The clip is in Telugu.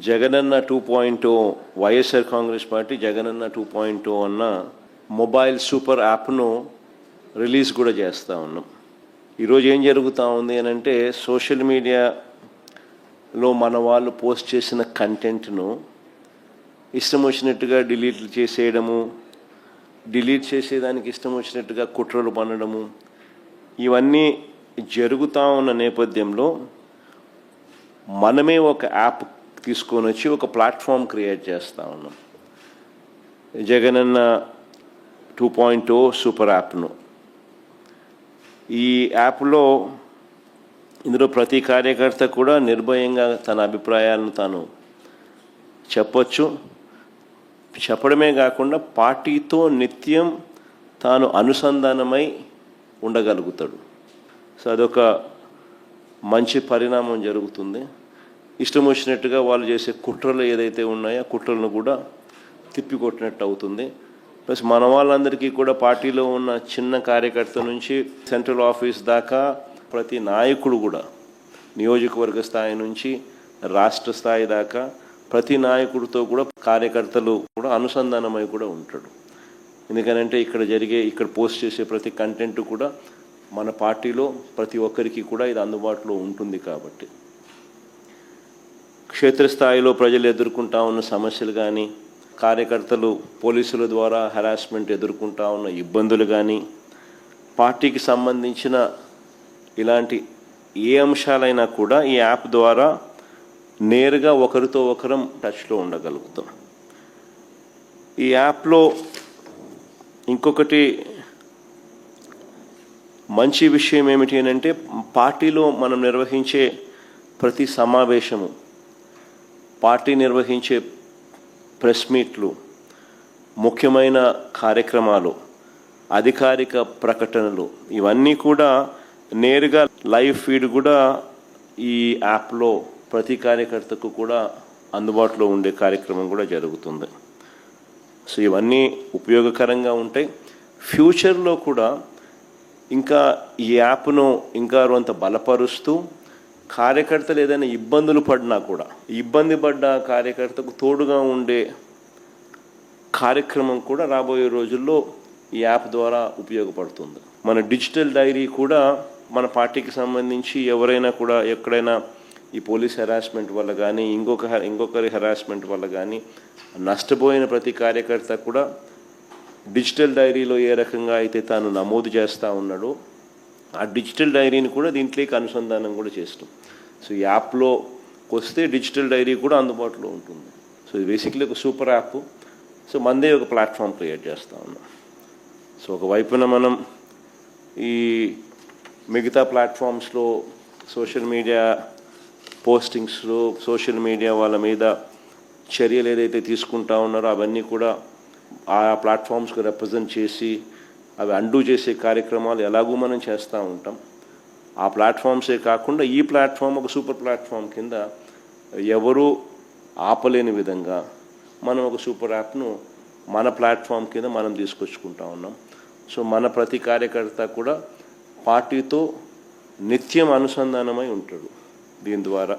జగనన్న 2.0 వైఎస్ఆర్ కాంగ్రెస్ పార్టీ జగనన్న 2.0 అన్న మొబైల్ సూపర్ యాప్ను రిలీజ్ కూడా చేస్తూ ఉన్నాం. ఈరోజు ఏం జరుగుతూ ఉంది అని అంటే, సోషల్ మీడియాలో మన వాళ్ళు పోస్ట్ చేసిన కంటెంట్ను ఇష్టం వచ్చినట్టుగా డిలీట్ చేసేయడము, డిలీట్ చేసేదానికి ఇష్టం వచ్చినట్టుగా కుట్రలు పన్నడము, ఇవన్నీ జరుగుతూ ఉన్న నేపథ్యంలో మనమే ఒక యాప్ తీసుకొని వచ్చి ఒక ప్లాట్ఫామ్ క్రియేట్ చేస్తూ ఉన్నాం. జగనన్న 2.0 సూపర్ యాప్ను. ఈ యాప్లో ఇందులో ప్రతి కార్యకర్త కూడా నిర్భయంగా తన అభిప్రాయాలను తాను చెప్పొచ్చు. చెప్పడమే కాకుండా పార్టీతో నిత్యం తాను అనుసంధానమై ఉండగలుగుతాడు. సో అదొక మంచి పరిణామం జరుగుతుంది. ఇష్టం వచ్చినట్టుగా వాళ్ళు చేసే కుట్రలు ఏదైతే ఉన్నాయో ఆ కుట్రలను కూడా తిప్పికొట్టినట్టు అవుతుంది. ప్లస్ మన వాళ్ళందరికీ కూడా పార్టీలో ఉన్న చిన్న కార్యకర్త నుంచి సెంట్రల్ ఆఫీస్ దాకా ప్రతి నాయకుడు కూడా, నియోజకవర్గ స్థాయి నుంచి రాష్ట్ర స్థాయి దాకా ప్రతి నాయకుడితో కూడా కార్యకర్తలు కూడా అనుసంధానమై కూడా ఉంటాడు. ఎందుకనంటే ఇక్కడ పోస్ట్ చేసే ప్రతి కంటెంట్ కూడా మన పార్టీలో ప్రతి ఒక్కరికి కూడా ఇది అందుబాటులో ఉంటుంది. కాబట్టి క్షేత్రస్థాయిలో ప్రజలు ఎదుర్కొంటా ఉన్న సమస్యలు కానీ, కార్యకర్తలు పోలీసుల ద్వారా హెరాస్మెంట్ ఎదుర్కొంటా ఉన్న ఇబ్బందులు కానీ, పార్టీకి సంబంధించిన ఇలాంటి ఏ అంశాలైనా కూడా ఈ యాప్ ద్వారా నేరుగా ఒకరితో ఒకరం టచ్లో ఉండగలుగుతాం. ఈ యాప్లో ఇంకొకటి మంచి విషయం ఏమిటి అని అంటే, పార్టీలో మనం నిర్వహించే ప్రతి సమావేశము, పార్టీ నిర్వహించే ప్రెస్ మీట్లు, ముఖ్యమైన కార్యక్రమాలు, అధికారిక ప్రకటనలు, ఇవన్నీ కూడా నేరుగా లైవ్ ఫీడ్ కూడా ఈ యాప్లో ప్రతి కార్యకర్తకు కూడా అందుబాటులో ఉండే కార్యక్రమం కూడా జరుగుతుంది. సో ఇవన్నీ ఉపయోగకరంగా ఉంటాయి. ఫ్యూచర్లో కూడా ఇంకా ఈ యాప్ను ఇంకా కొంత బలపరుస్తూ, కార్యకర్తలు ఏదైనా ఇబ్బందులు పడినా కూడా ఇబ్బంది పడ్డ కార్యకర్తకు తోడుగా ఉండే కార్యక్రమం కూడా రాబోయే రోజుల్లో ఈ యాప్ ద్వారా ఉపయోగపడుతుంది. మన డిజిటల్ డైరీ కూడా మన పార్టీకి సంబంధించి ఎవరైనా కూడా ఎక్కడైనా ఈ పోలీస్ హెరాస్మెంట్ వల్ల కానీ ఇంకొకరి హెరాస్మెంట్ వల్ల కానీ నష్టపోయిన ప్రతి కార్యకర్త కూడా డిజిటల్ డైరీలో ఏ రకంగా అయితే తాను నమోదు చేస్తూ ఉన్నాడో ఆ డిజిటల్ డైరీని కూడా దీంట్లోకి అనుసంధానం కూడా చేస్తాం. సో ఈ యాప్లో వస్తే డిజిటల్ డైరీ కూడా అందుబాటులో ఉంటుంది. సో ఇది బేసిక్లీ ఒక సూపర్ యాప్. సో మనదే ఒక ప్లాట్ఫామ్ క్రియేట్ చేస్తూ ఉన్నాం. సో ఒకవైపున మనం ఈ మిగతా ప్లాట్ఫామ్స్లో సోషల్ మీడియా పోస్టింగ్స్లో సోషల్ మీడియా వాళ్ళ మీద చర్యలు ఏదైతే తీసుకుంటా ఉన్నారో అవన్నీ కూడా ఆ ప్లాట్ఫామ్స్కి రిప్రజెంట్ చేసి అవి అండూ చేసే కార్యక్రమాలు ఎలాగూ మనం చేస్తూ ఉంటాం. ఆ ప్లాట్ఫామ్సే కాకుండా ఈ ప్లాట్ఫామ్ ఒక సూపర్ ప్లాట్ఫామ్ కింద ఎవరూ ఆపలేని విధంగా మనం ఒక సూపర్ యాప్ను మన ప్లాట్ఫామ్ కింద మనం తీసుకొచ్చుకుంటా ఉన్నాం. సో మన ప్రతి కార్యకర్త కూడా పార్టీతో నిత్యం అనుసంధానమై ఉంటాడు దీని ద్వారా.